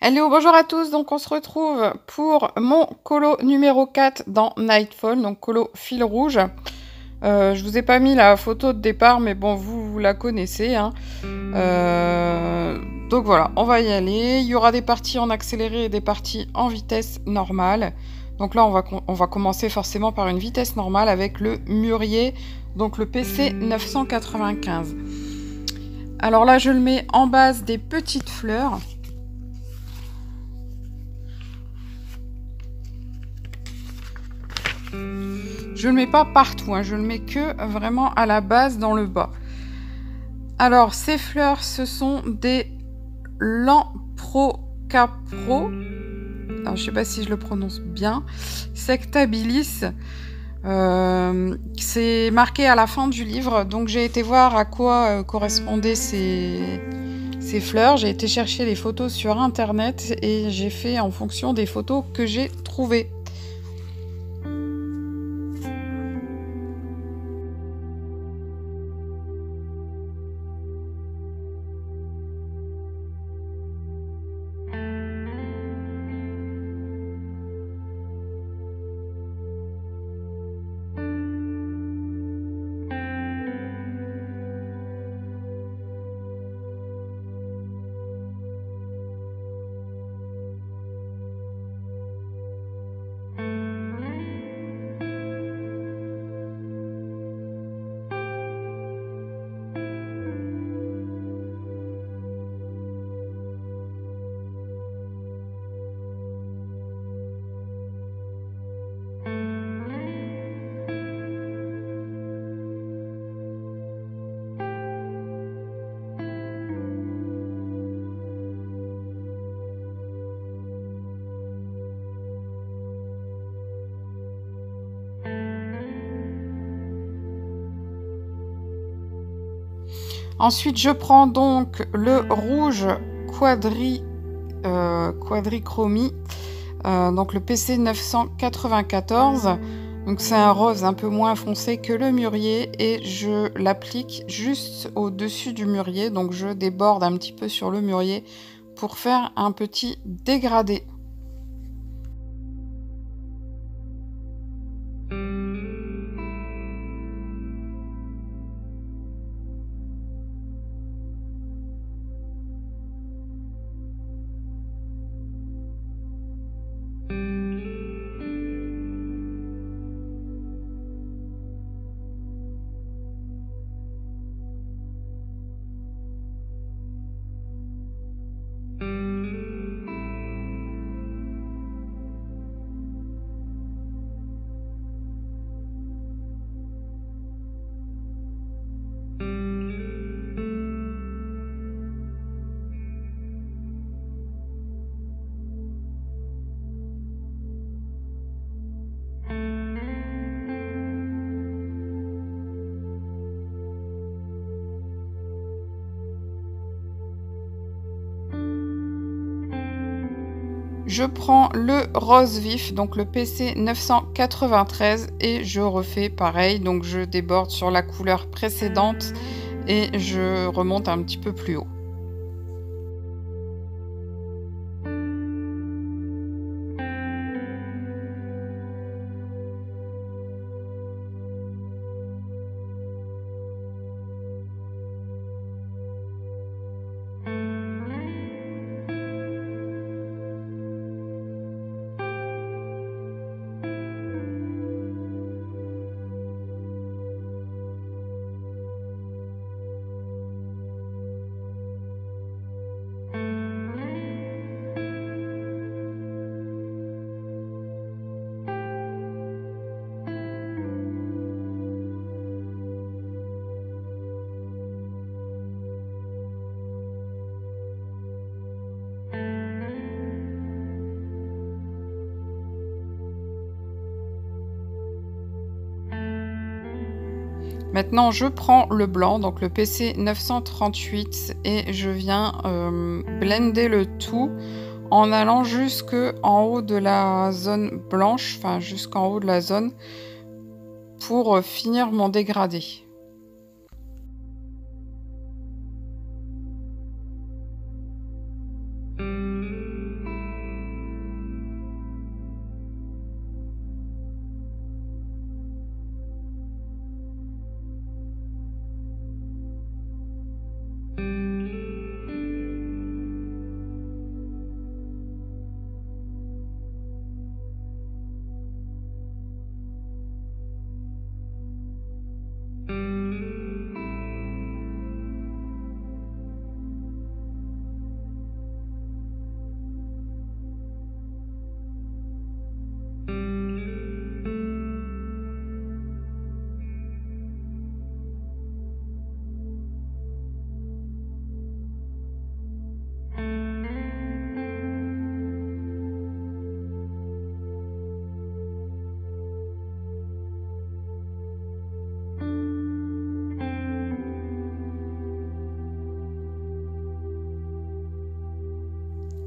Hello, bonjour à tous, donc on se retrouve pour mon colo numéro 4 dans Nightfall, donc colo fil rouge. Je vous ai pas mis la photo de départ, mais bon, vous la connaissez, hein. Donc voilà, on va y aller. Il y aura des parties en accéléré et des parties en vitesse normale. Donc là, on va commencer forcément par une vitesse normale avec le Murier, donc le PC 995. Alors là, je le mets en base des petites fleurs. Je le mets pas partout, hein, je le mets que vraiment à la base dans le bas. Alors, ces fleurs, ce sont des Lamprocapro. Alors, je sais pas si je le prononce bien. Sectabilis. C'est marqué à la fin du livre, donc j'ai été voir à quoi correspondaient ces fleurs. J'ai été chercher les photos sur internet et j'ai fait en fonction des photos que j'ai trouvées. Ensuite, je prends donc le rouge quadrichromie, donc le PC 994. Donc c'est un rose un peu moins foncé que le mûrier et je l'applique juste au-dessus du mûrier. Donc je déborde un petit peu sur le mûrier pour faire un petit dégradé. Je prends le rose vif, donc le PC 993 et je refais pareil. Donc je déborde sur la couleur précédente et je remonte un petit peu plus haut. Maintenant, je prends le blanc, donc le PC 938, et je viens blender le tout en allant jusqu'en haut de la zone blanche, enfin jusqu'en haut de la zone, pour finir mon dégradé.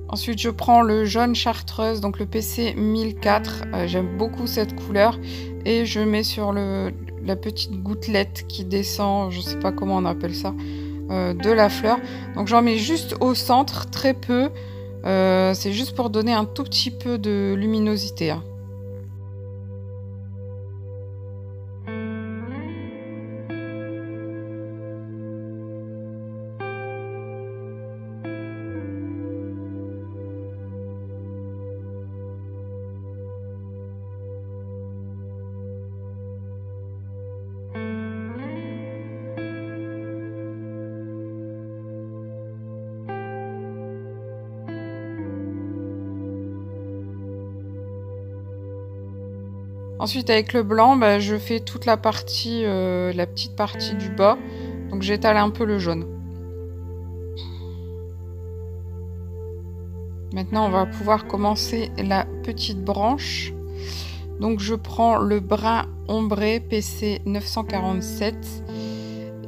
Ensuite, je prends le jaune chartreuse, donc le PC 1004. J'aime beaucoup cette couleur. Et je mets sur la petite gouttelette qui descend, je sais pas comment on appelle ça, de la fleur. Donc j'en mets juste au centre, très peu. C'est juste pour donner un tout petit peu de luminosité, hein. Ensuite, avec le blanc, bah, je fais toute la partie, la petite partie du bas. Donc j'étale un peu le jaune. Maintenant, on va pouvoir commencer la petite branche. Donc je prends le brun ombré PC 947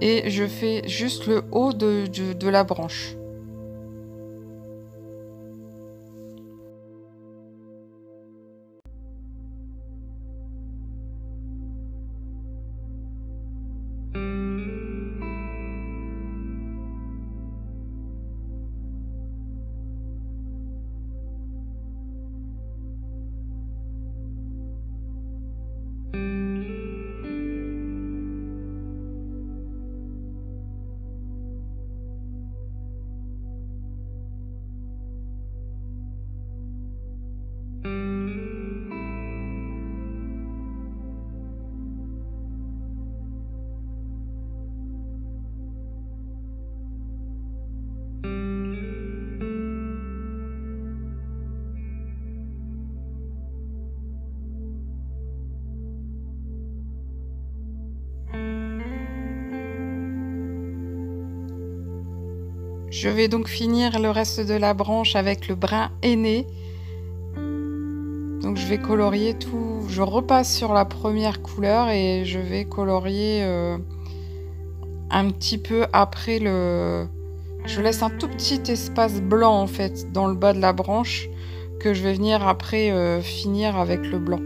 et je fais juste le haut de la branche. Je vais donc finir le reste de la branche avec le brun aîné. Donc je vais colorier tout, je repasse sur la première couleur et je vais colorier un petit peu après le... Je laisse un tout petit espace blanc en fait dans le bas de la branche que je vais venir après finir avec le blanc.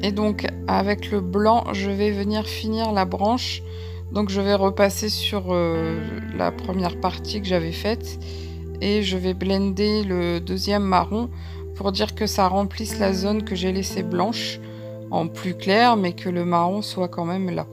Et donc avec le blanc, je vais venir finir la branche. Donc je vais repasser sur la première partie que j'avais faite et je vais blender le deuxième marron pour dire que ça remplisse la zone que j'ai laissée blanche en plus clair, mais que le marron soit quand même là.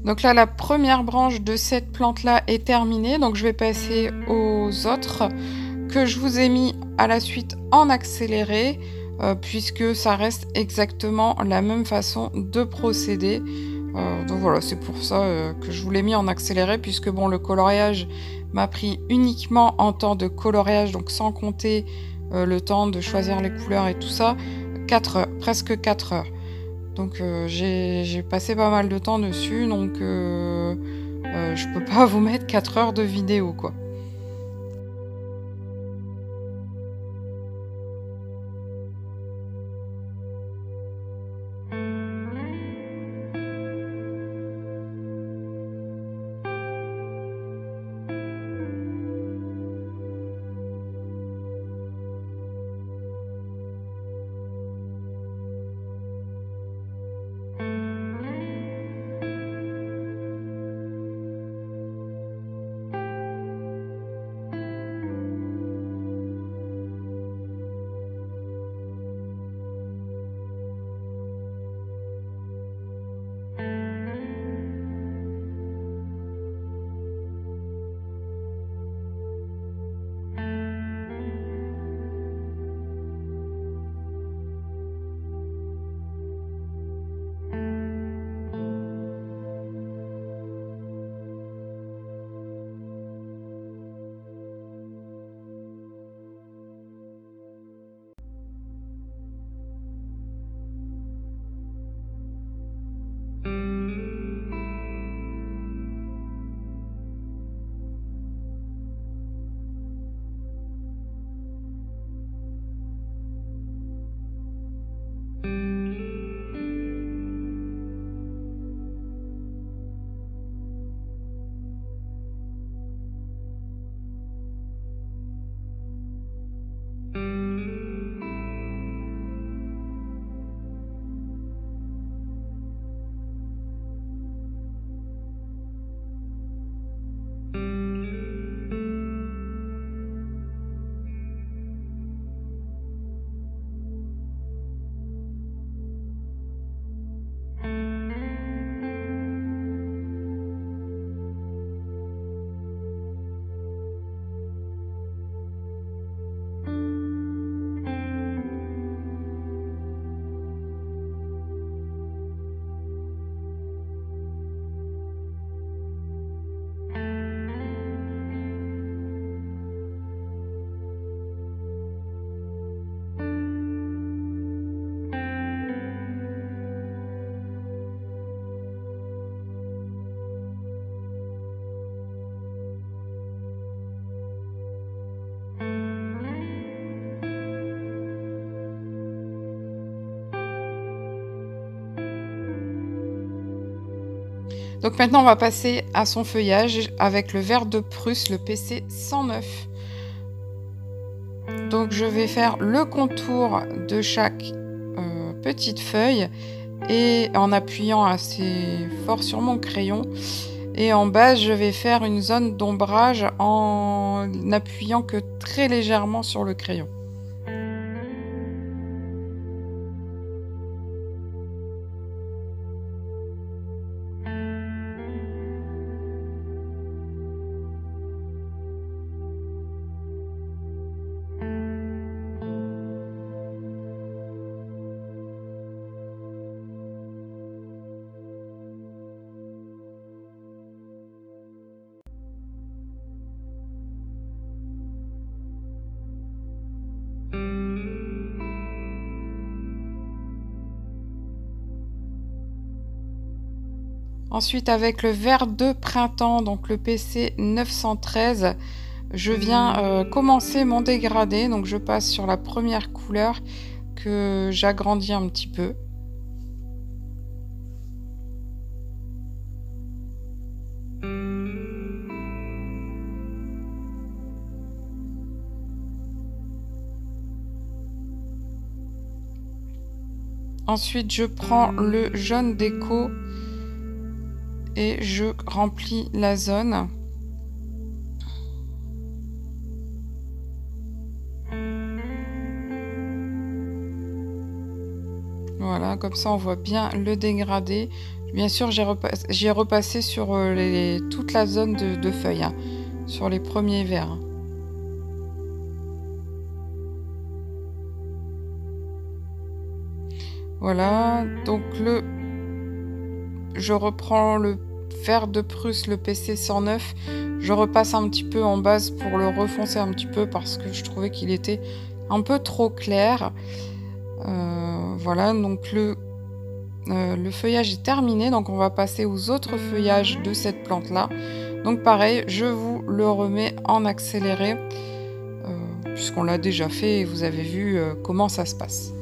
Donc là, la première branche de cette plante-là est terminée. Donc je vais passer aux autres que je vous ai mis à la suite en accéléré, puisque ça reste exactement la même façon de procéder. Donc voilà, c'est pour ça que je vous l'ai mis en accéléré, puisque bon, le coloriage m'a pris uniquement en temps de coloriage, donc sans compter le temps de choisir les couleurs et tout ça, 4 heures, presque 4 heures. Donc j'ai passé pas mal de temps dessus, donc je peux pas vous mettre 4 heures de vidéo, quoi. Donc maintenant, on va passer à son feuillage avec le vert de Prusse, le PC 109. Donc je vais faire le contour de chaque petite feuille et en appuyant assez fort sur mon crayon. Et en bas, je vais faire une zone d'ombrage en n'appuyant que très légèrement sur le crayon. Ensuite, avec le vert de printemps, donc le PC 913, je viens commencer mon dégradé. Donc je passe sur la première couleur que j'agrandis un petit peu. Ensuite, je prends le jaune déco et je remplis la zone. Voilà, comme ça on voit bien le dégradé. Bien sûr, j'ai repassé sur toute la zone de feuilles, hein, sur les premiers verts. Voilà, donc je reprends le vert de Prusse, le PC 109. Je repasse un petit peu en base pour le refoncer un petit peu parce que je trouvais qu'il était un peu trop clair. Voilà, donc le le feuillage est terminé, donc on va passer aux autres feuillages de cette plante-là. Donc pareil, je vous le remets en accéléré, puisqu'on l'a déjà fait et vous avez vu comment ça se passe.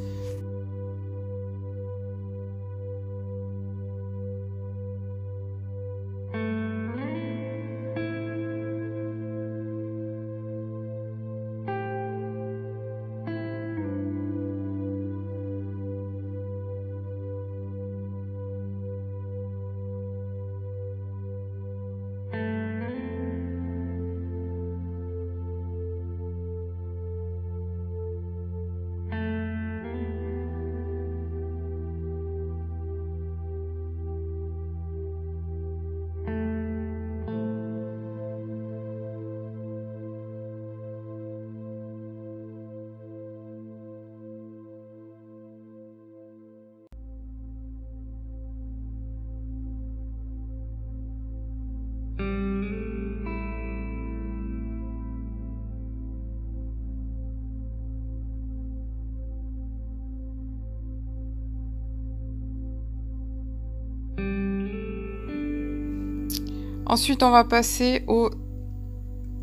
Ensuite, on va passer au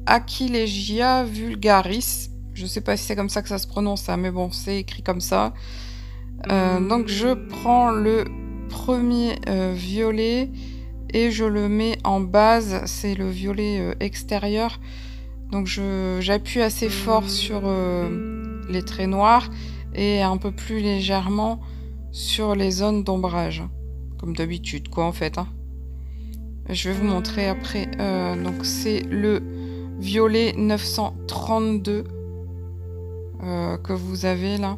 Aquilegia vulgaris. Je ne sais pas si c'est comme ça que ça se prononce, hein, mais bon, c'est écrit comme ça. Donc je prends le premier violet et je le mets en base, c'est le violet extérieur. Donc j'appuie assez fort sur les traits noirs et un peu plus légèrement sur les zones d'ombrage, comme d'habitude quoi en fait, hein. Je vais vous montrer après. Donc c'est le violet 932 que vous avez là.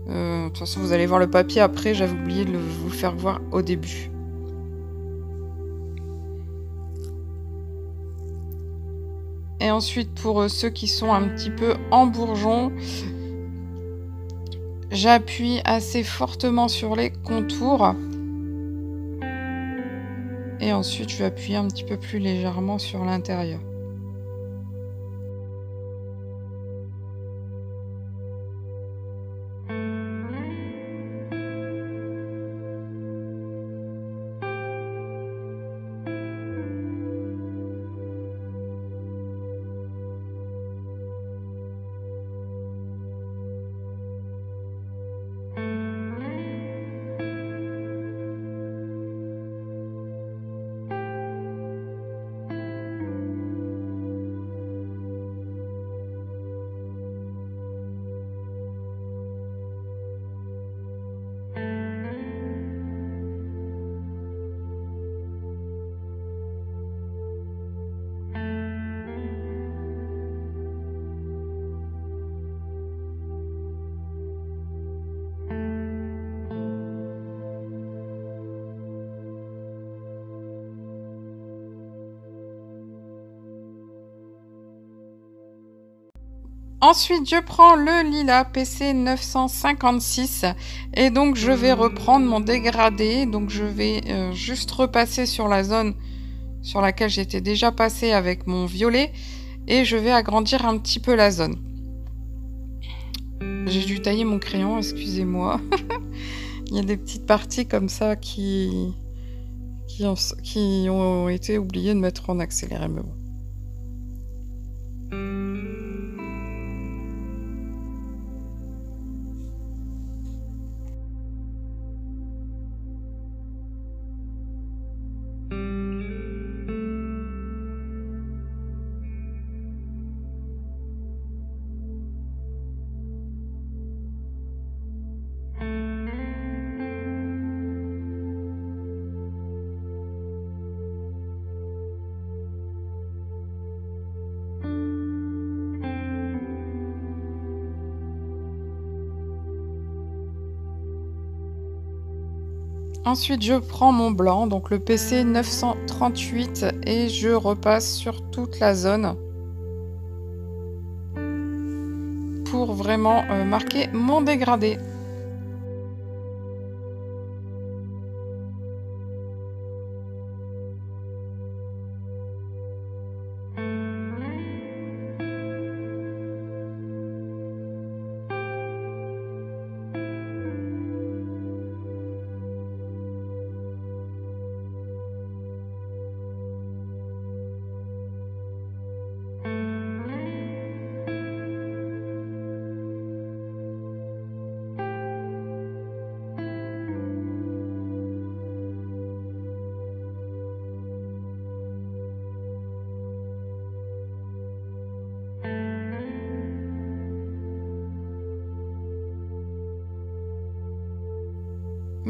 De toute façon, vous allez voir le papier après. J'avais oublié de vous le faire voir au début. Et ensuite, pour ceux qui sont un petit peu en bourgeon, j'appuie assez fortement sur les contours. Et ensuite, je vais appuyer un petit peu plus légèrement sur l'intérieur. Ensuite, je prends le lilas PC 956 et donc je vais reprendre mon dégradé. Donc je vais juste repasser sur la zone sur laquelle j'étais déjà passée avec mon violet et je vais agrandir un petit peu la zone. J'ai dû tailler mon crayon, excusez-moi. Il y a des petites parties comme ça qui ont été oubliées de mettre en accéléré, mais bon. Ensuite, je prends mon blanc, donc le PC 938, et je repasse sur toute la zone pour vraiment marquer mon dégradé.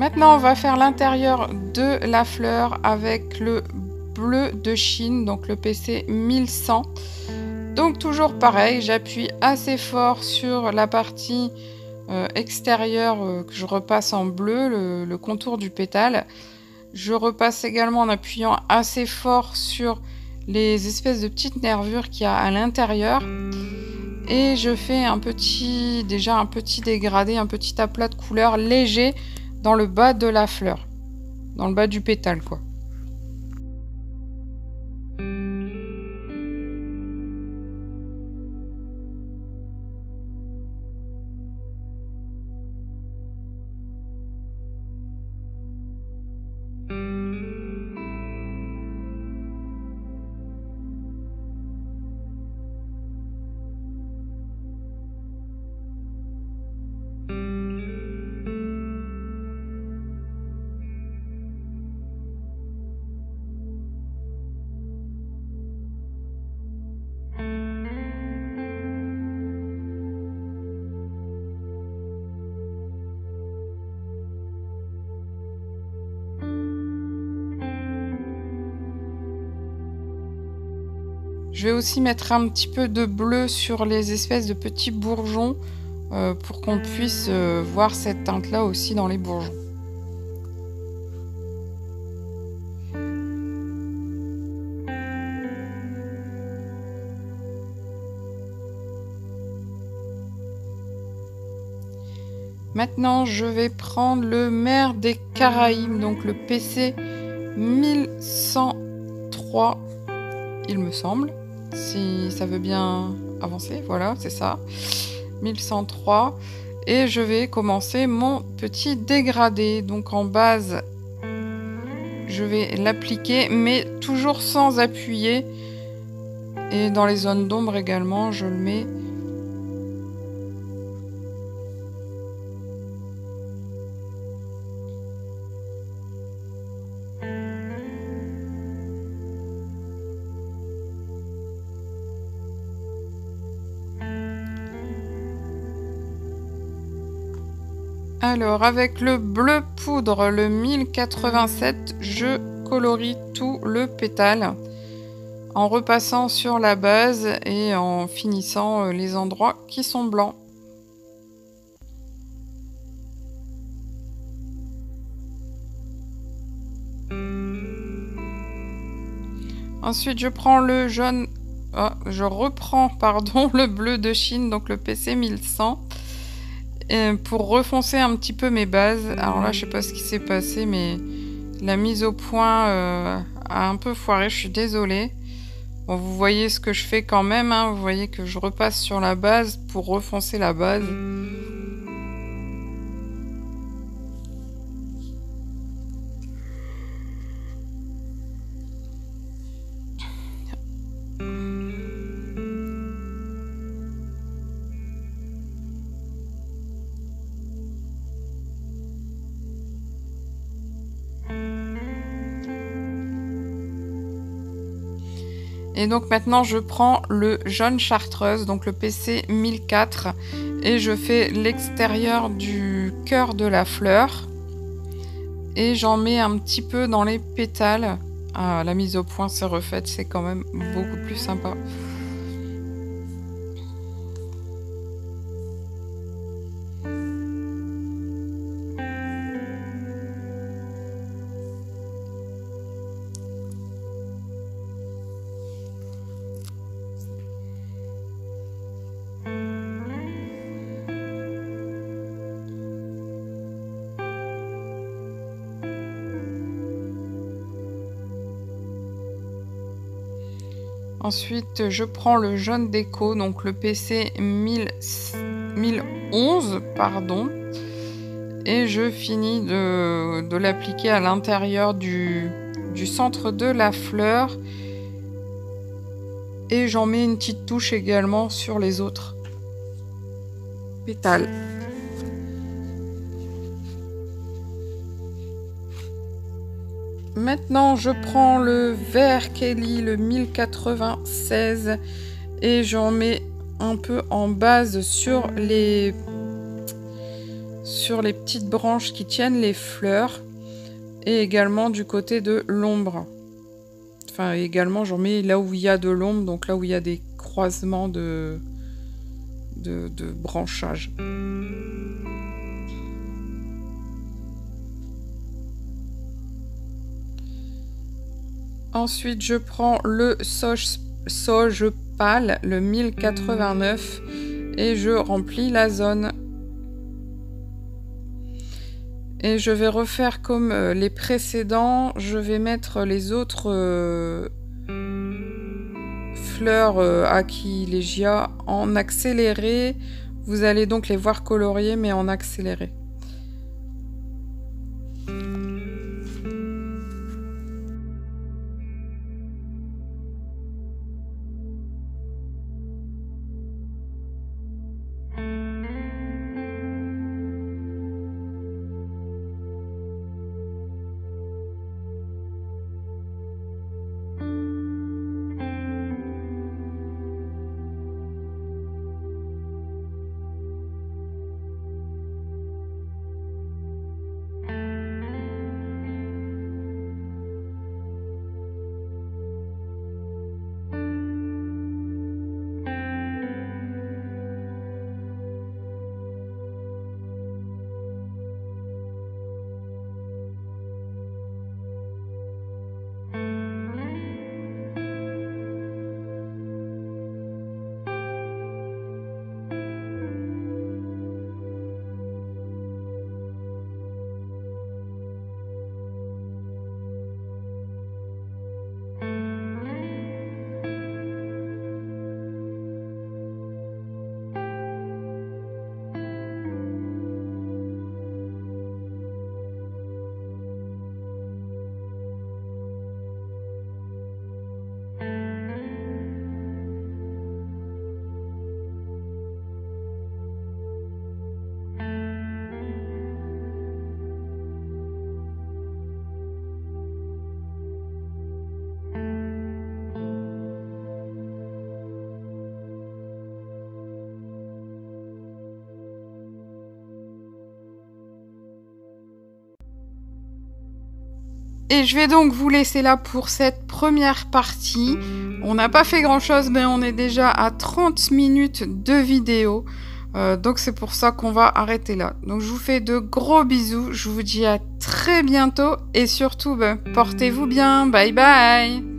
Maintenant, on va faire l'intérieur de la fleur avec le bleu de Chine, donc le PC 1100. Donc toujours pareil, j'appuie assez fort sur la partie extérieure que je repasse en bleu, le contour du pétale. Je repasse également en appuyant assez fort sur les espèces de petites nervures qu'il y a à l'intérieur. Et je fais déjà un petit dégradé, un petit aplat de couleur léger dans le bas de la fleur, dans le bas du pétale, quoi. Je vais aussi mettre un petit peu de bleu sur les espèces de petits bourgeons pour qu'on puisse voir cette teinte-là aussi dans les bourgeons. Maintenant, je vais prendre le Mer des Caraïbes, donc le PC 1103, il me semble. Si ça veut bien avancer, voilà, c'est ça, 1103. Et je vais commencer mon petit dégradé. Donc en base, je vais l'appliquer, mais toujours sans appuyer. Et dans les zones d'ombre également, je le mets. Alors, avec le bleu poudre, le 1087, je colorie tout le pétale en repassant sur la base et en finissant les endroits qui sont blancs. Ensuite, je prends le jaune... je reprends, pardon, le bleu de Chine, donc le PC 1100. Pour refoncer un petit peu mes bases. Alors là, je sais pas ce qui s'est passé, mais la mise au point a un peu foiré, je suis désolée. Bon, vous voyez ce que je fais quand même, hein. Vous voyez que je repasse sur la base pour refoncer la base. Et donc maintenant je prends le jaune chartreuse, donc le PC 1004, et je fais l'extérieur du cœur de la fleur. Et j'en mets un petit peu dans les pétales. Ah, la mise au point s'est refaite, c'est quand même beaucoup plus sympa. Ensuite, je prends le jaune déco, donc le PC 1011, pardon, et je finis de l'appliquer à l'intérieur du centre de la fleur. Et j'en mets une petite touche également sur les autres pétales. Maintenant, je prends le vert Kelly, le 1096, et j'en mets un peu en base sur sur les petites branches qui tiennent les fleurs et également du côté de l'ombre. Enfin, également, j'en mets là où il y a de l'ombre, donc là où il y a des croisements de branchage. Ensuite, je prends le sauge pâle, le 1089, et je remplis la zone. Et je vais refaire comme les précédents, je vais mettre les autres fleurs Aquilegia en accéléré. Vous allez donc les voir coloriées mais en accéléré. Et je vais donc vous laisser là pour cette première partie. On n'a pas fait grand chose, mais on est déjà à 30 minutes de vidéo. Donc c'est pour ça qu'on va arrêter là. Donc je vous fais de gros bisous. Je vous dis à très bientôt. Et surtout, portez-vous bien. Bye bye.